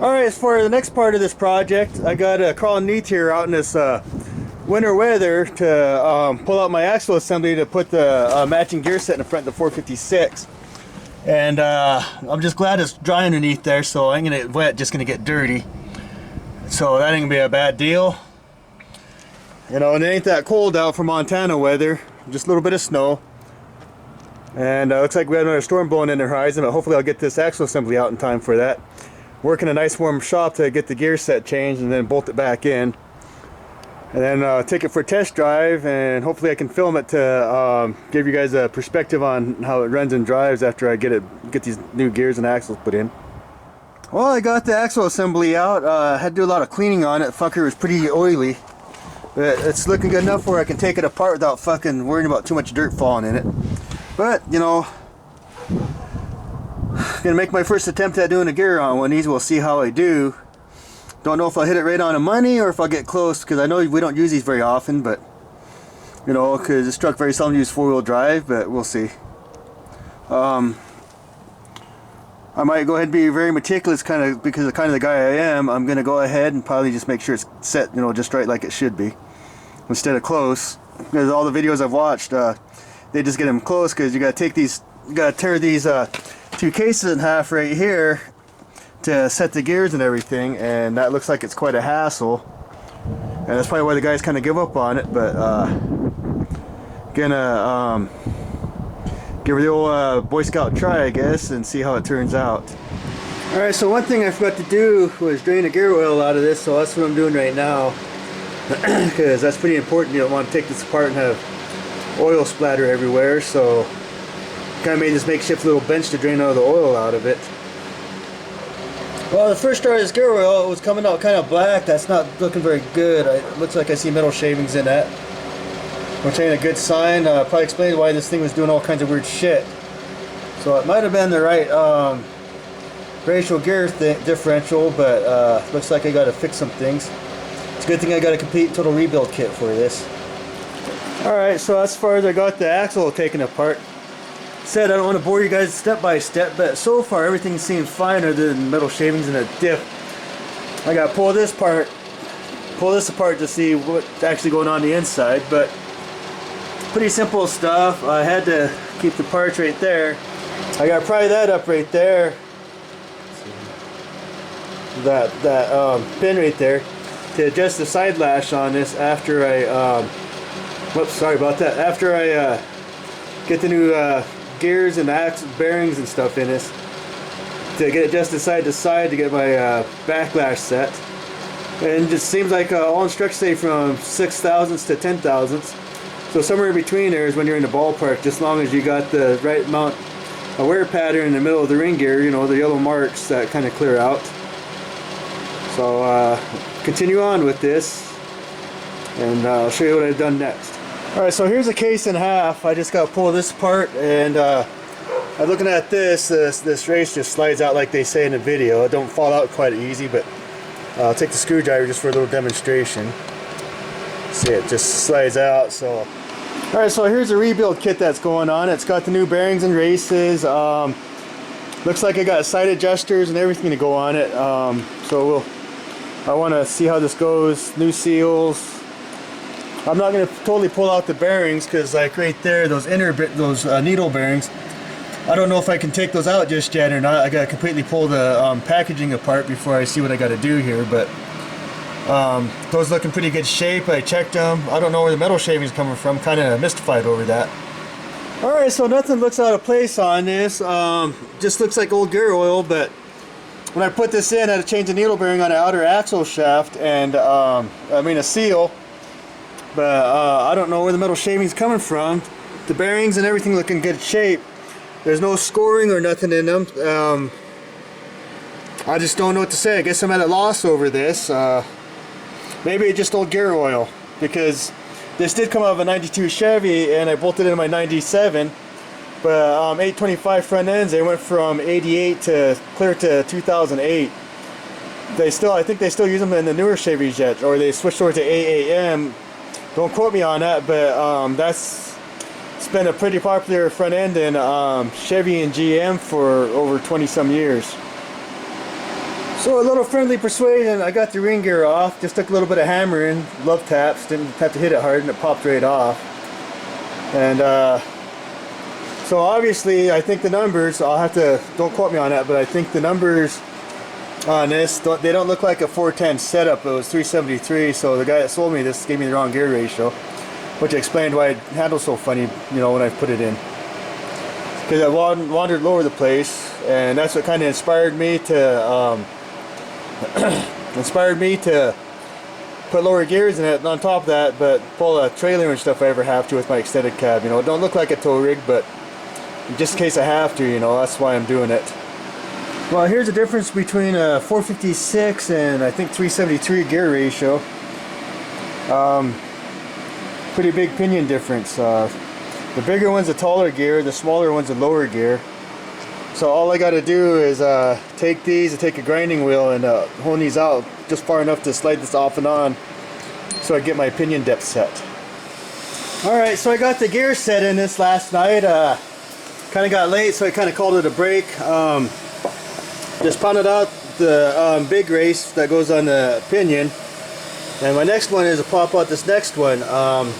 Alright, for the next part of this project, I got a crawl underneath here out in this winter weather to pull out my axle assembly to put the matching gear set in the front of the 456. And I'm just glad it's dry underneath there, so I ain't gonna get wet, just gonna get dirty. So that ain't gonna be a bad deal. You know, and it ain't that cold out for Montana weather, just a little bit of snow. And looks like we have another storm blowing in the horizon, but hopefully I'll get this axle assembly out in time for that. Work in a nice warm shop to get the gear set changed and then bolt it back in. And then take it for a test drive, and hopefully I can film it to give you guys a perspective on how it runs and drives after I get these new gears and axles put in. Well, I got the axle assembly out. I had to do a lot of cleaning on it. The fucker was pretty oily. But it's looking good enough where I can take it apart without fucking worrying about too much dirt falling in it. But, you know, gonna make my first attempt at doing a gear on one of these. We'll see how I do. Don't know if I'll hit it right on the money or if I'll get close, because I know we don't use these very often, but you know, because this truck very seldom uses four-wheel drive, but we'll see. I might go ahead and be very meticulous, because of the guy I am. I'm gonna go ahead and probably just make sure it's set, you know, just right like it should be, instead of close. Because all the videos I've watched, they just get them close, because you gotta take these, you gotta tear these two cases in half right here to set the gears and everything, and that looks like it's quite a hassle, and that's probably why the guys kind of give up on it. But gonna give her the old Boy Scout try, I guess, and see how it turns out. Alright, so one thing I forgot to do was drain the gear oil out of this, so that's what I'm doing right now, because that's pretty important. You don't want to take this apart and have oil splatter everywhere, so kind of made this makeshift little bench to drain all the oil out of it. Well, the first start of this gear oil, it was coming out kind of black. That's not looking very good. It looks like I see metal shavings in that, which ain't a good sign. Probably explains why this thing was doing all kinds of weird shit. So it might have been the right ratio gear differential, but looks like I got to fix some things. It's a good thing I got a complete total rebuild kit for this. Alright, so as far as I got the axle taken apart, said I don't want to bore you guys step by step, but so far everything seems fine other than metal shavings and a diff. I got to pull this apart to see what's actually going on the inside, but pretty simple stuff. I had to keep the parts right there. I got to pry that up right there, that pin right there, to adjust the side lash on this after I whoops, sorry about that, after I get the new gears and axle bearings and stuff in this, to get it adjusted side to side to get my backlash set. And it just seems like all instructions say from 6/1000ths to 10/1000ths, so somewhere in between there is when you're in the ballpark, just as long as you got the right amount of wear pattern in the middle of the ring gear, you know, the yellow marks that kind of clear out. So continue on with this, and I'll show you what I've done next. Alright, so here's a case and a half. I just got to pull this apart, and I'm looking at this race just slides out like they say in the video. It don't fall out quite easy, but I'll take the screwdriver just for a little demonstration. See, it just slides out. So alright, so here's a rebuild kit that's going on. It's got the new bearings and races. Looks like I got side adjusters and everything to go on it. So I want to see how this goes. New seals. I'm not going to totally pull out the bearings, because like right there, those needle bearings, I don't know if I can take those out just yet or not. I got to completely pull the packaging apart before I see what I got to do here, but those look in pretty good shape. I checked them. I don't know where the metal shavings coming from. Kind of mystified over that. Alright, so nothing looks out of place on this. Just looks like old gear oil, but when I put this in, I had to change the needle bearing on the outer axle shaft, and a seal. But I don't know where the metal shavings coming from. The bearings and everything look in good shape. There's no scoring or nothing in them. I just don't know what to say. I guess I'm at a loss over this. Maybe it's just old gear oil, because this did come out of a 92 Chevy and I bolted it in my 97. But 8.25 front ends, they went from 88 to clear to 2008. I think they still use them in the newer Chevys yet, or they switched over to AAM. Don't quote me on that, but it's been a pretty popular front end in Chevy and GM for over 20 some years. So a little friendly persuasion, I got the ring gear off, just took a little bit of hammering, love taps, didn't have to hit it hard and it popped right off. And so obviously I think the numbers, I'll have to, don't quote me on that, but I think the numbers on this, they don't look like a 410 setup. It was 373, so the guy that sold me this gave me the wrong gear ratio, which explained why it handles so funny, you know, when I put it in. Because I wandered all over the place, and that's what kind of inspired me to put lower gears in it, and on top of that, but pull a trailer and stuff if I ever have to with my extended cab. You know, it don't look like a tow rig, but just in case I have to, you know, that's why I'm doing it. Well, here's the difference between a 456 and I think 373 gear ratio. Pretty big pinion difference. The bigger one's a taller gear, the smaller one's a lower gear. So all I got to do is take these and take a grinding wheel and hone these out just far enough to slide this off and on so I get my pinion depth set. Alright, so I got the gear set in this last night. Kind of got late, so I kind of called it a break. Just pounded out the big race that goes on the pinion, and my next one is to pop out this next one. Kind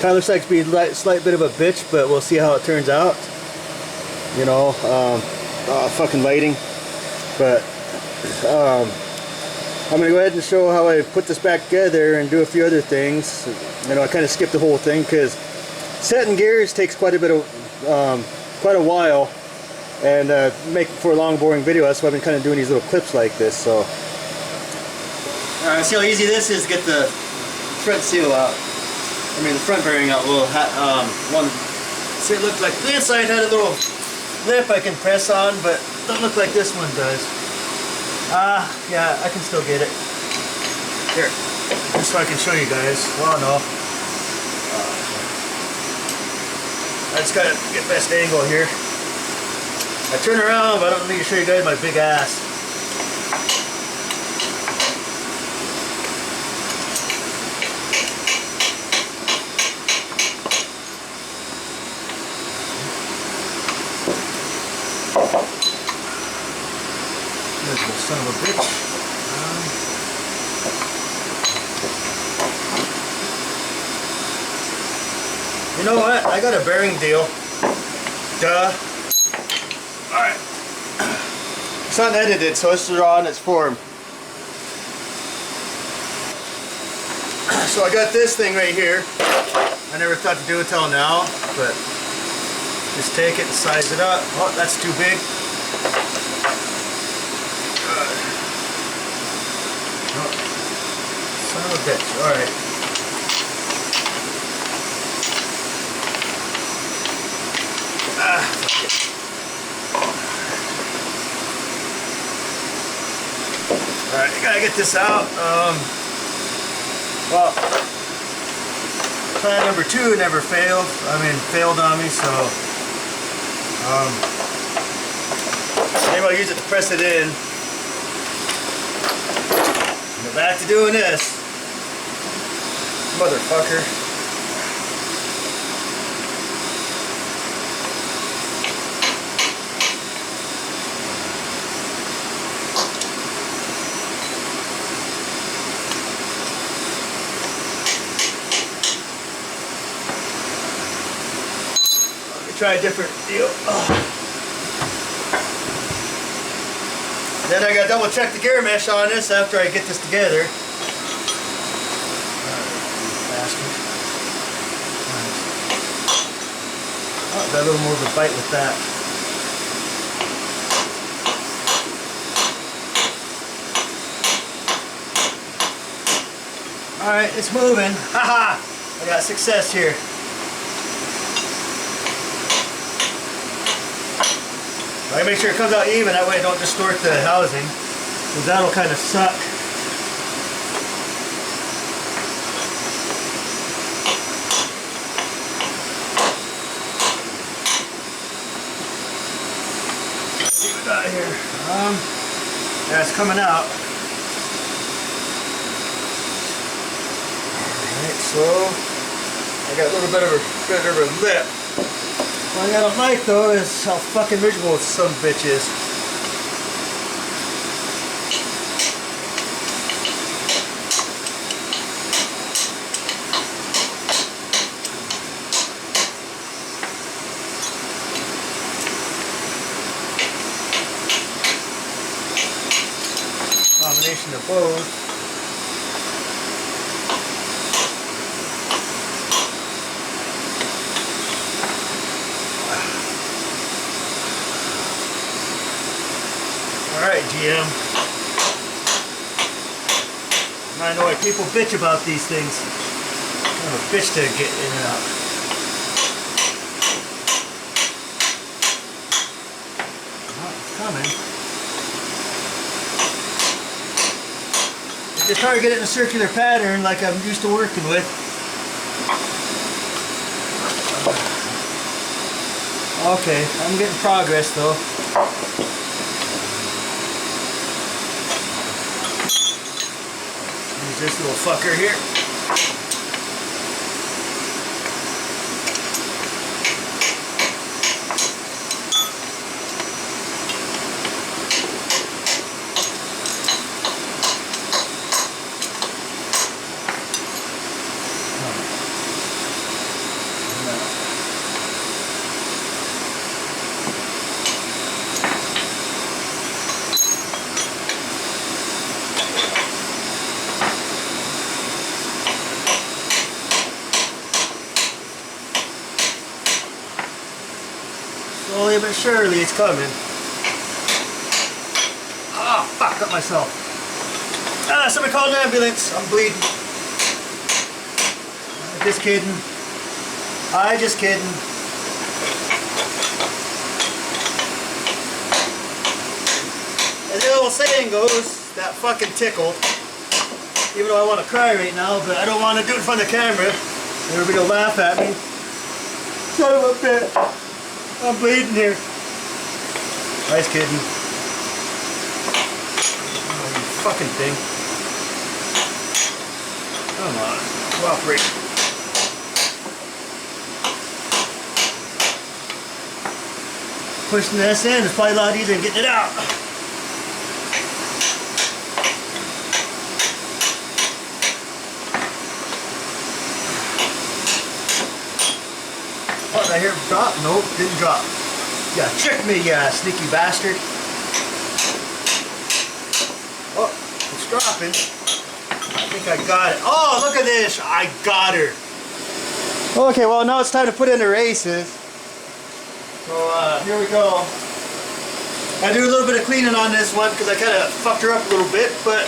of looks like to be a slight bit of a bitch, but we'll see how it turns out. You know, fucking lighting. But I'm gonna go ahead and show how I put this back together and do a few other things. You know, I kind of skipped the whole thing because setting gears takes quite a while. And make for a long boring video. That's why I've been kind of doing these little clips like this. So alright, see how easy this is to get the front seal out. I mean the front bearing out. Well, one, see, it looked like the inside had a little lip I can press on, but it don't look like this one does. Yeah, I can still get it. Here, just so I can show you guys. Well, no. I just gotta get best angle here. I turn around, but I don't need to show you guys my big ass. There's the son of a bitch. You know what? I got a bearing deal. Duh. Alright. It's unedited, so it's raw in its form. So I got this thing right here. I never thought to do it till now, but just take it and size it up. Oh, that's too big. Oh, son of a bitch. Alright. Alright, I gotta get this out. Well, plan number 2 never failed. Failed on me, so maybe I'll use it to press it in. Go back to doing this, motherfucker. Try a different deal. Then I gotta double check the gear mesh on this after I get this together. Oh, got a little more of a bite with that. Alright, it's moving. Haha! I got success here. I make sure it comes out even, that way I don't distort the housing, because that'll kind of suck. Let's see what we got here. Yeah, it's coming out. Alright, so I got a little bit of a lip. What I don't like though is how fucking miserable some bitch is. both. Alright, GM. I know why people bitch about these things. Kind of a bitch to get in and out. Oh, it's coming. Just try to get it in a circular pattern like I'm used to working with. Okay, I'm getting progress though. Use this little fucker here. Slowly but surely it's coming. Ah, fuck, got myself. Ah, somebody called an ambulance. I'm bleeding. Just kidding. I just kidding. As the old saying goes, that fucking tickled. Even though I want to cry right now, but I don't want to do it in front of the camera. Everybody will laugh at me. Son of a bitch. I'm bleeding here. Nice kidding. Oh, you fucking thing. Come on. Cooperate. Pushing this in is probably a lot easier than getting it out. Oh, did I hear it drop? Nope, didn't drop. Yeah, trick me, you sneaky bastard. Oh, it's dropping. I think I got it. Oh, look at this. I got her. Okay, well, now it's time to put in the races. So, here we go. I do a little bit of cleaning on this one because I kind of fucked her up a little bit, but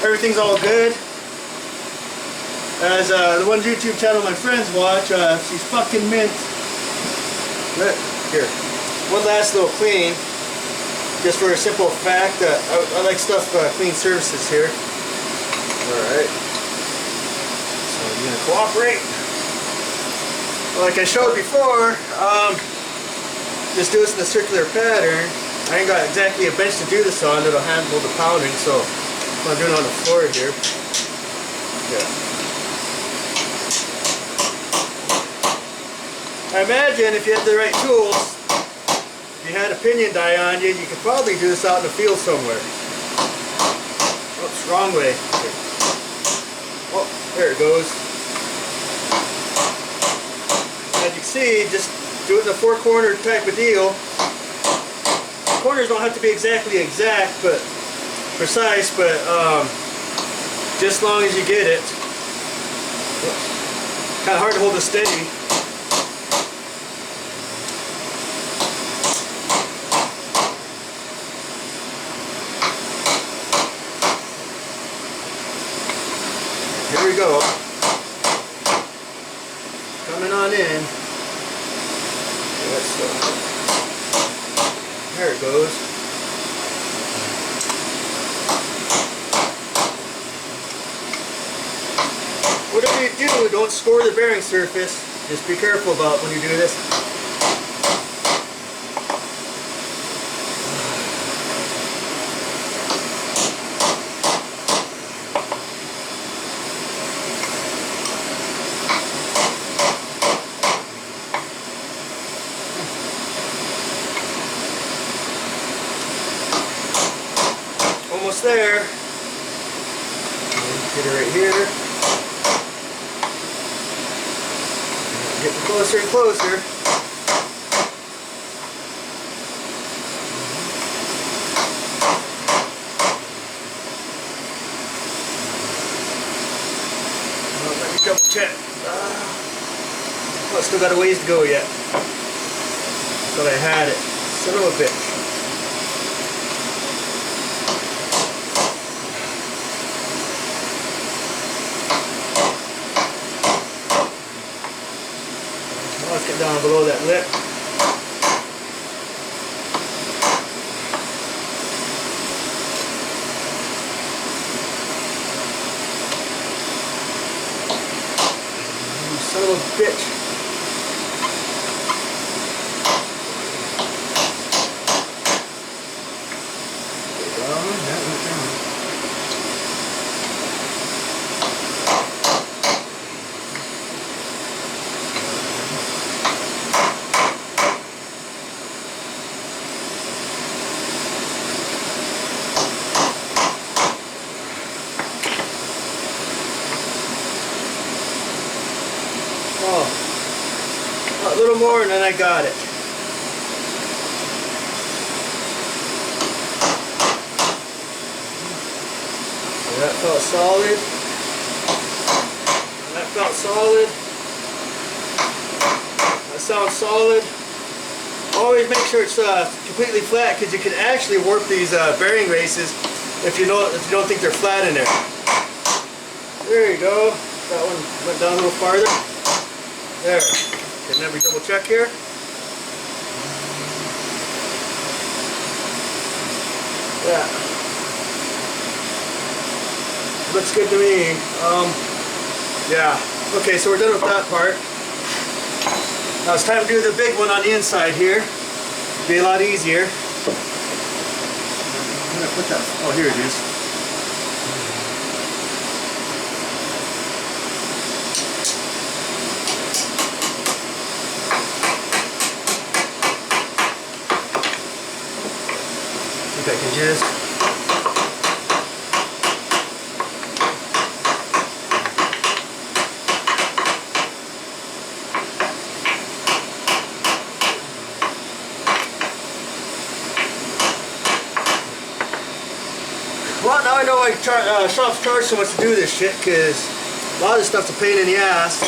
everything's all good. As the one YouTube channel my friends watch, she's fucking mint. Look, here. One last little clean, just for a simple fact that I like stuff, clean surfaces here. Alright. So you're going to cooperate. Like I showed before, just do this in a circular pattern. I ain't got exactly a bench to do this on that'll handle the pounding, so I'm doing it on the floor here. Yeah. I imagine if you had the right tools, if you had a pinion die on you, you could probably do this out in the field somewhere. Oops, wrong way. Oh, there it goes. As you can see, just do it in a four-corner type of deal. Corners don't have to be exactly exact, but precise, but just as long as you get it. Kind of hard to hold it steady. Here we go. Coming on in. There it goes. Whatever you do, don't score the bearing surface. Just be careful about when you do this. Almost there. Get it right here. Getting closer and closer. got a ways to go yet. Thought I had it. Son of a bitch. Now let's get down below that lip. Son of a bitch. A little more and then I got it. So that felt solid. That felt solid. That sounds solid. Always make sure it's completely flat, because you can actually warp these bearing races if you don't think they're flat in there. There you go. That one went down a little farther. There. And then we double check here. Yeah. Looks good to me. Yeah. Okay, so we're done with that part. Now it's time to do the big one on the inside here. It'll be a lot easier. I'm gonna put that. Oh, here it is. I can just well, now I know why shops charge so much to do this shit, because a lot of this stuff's a pain in the ass.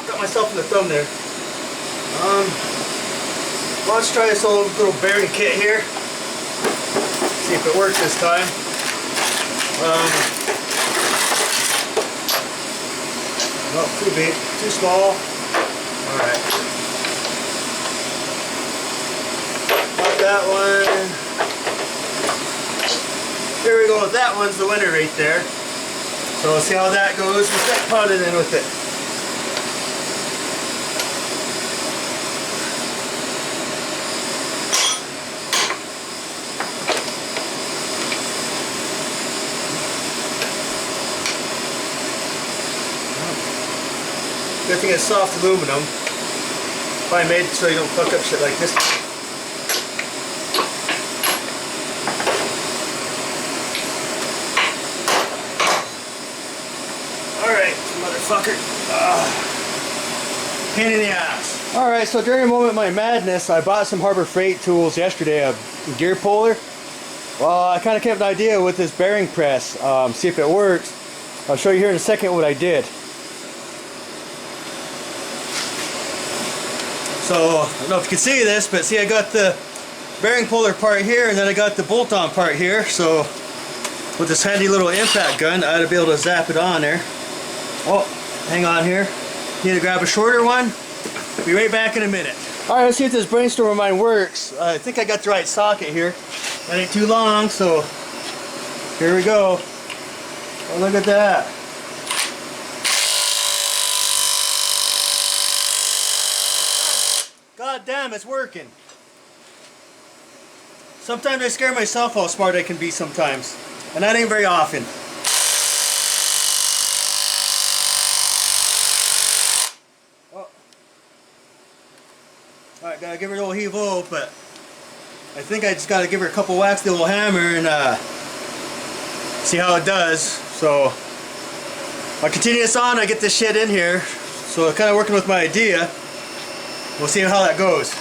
Got myself in the thumb there. Well, let's try this old little bearing kit here. See if it works this time. No, too big, too small. Alright. Got that one. Here we go. That one's the winner right there. So we'll see how that goes. We'll start pounding in with it. Good thing it's soft aluminum. Probably made so you don't fuck up shit like this. Alright, motherfucker. Pain in the ass. Alright, so during a moment of my madness, I bought some Harbor Freight tools yesterday, a gear puller. Well, I kind of came up with an idea with this bearing press. See if it works. I'll show you here in a second what I did. So, I don't know if you can see this, but see I got the bearing puller part here, and then I got the bolt-on part here. So, with this handy little impact gun, I ought to be able to zap it on there. Oh, hang on here. Need to grab a shorter one. Be right back in a minute. Alright, let's see if this brainstorm of mine works. I think I got the right socket here. That ain't too long, so here we go. Oh, look at that. God damn, it's working. Sometimes I scare myself how smart I can be sometimes. And that ain't very often. Oh. Alright, gotta give it a little heave-o, but I think I just got to give her a couple whacks with the little hammer and see how it does. So I'll continue this on. I get this shit in here. So kind of working with my idea. We'll see how that goes.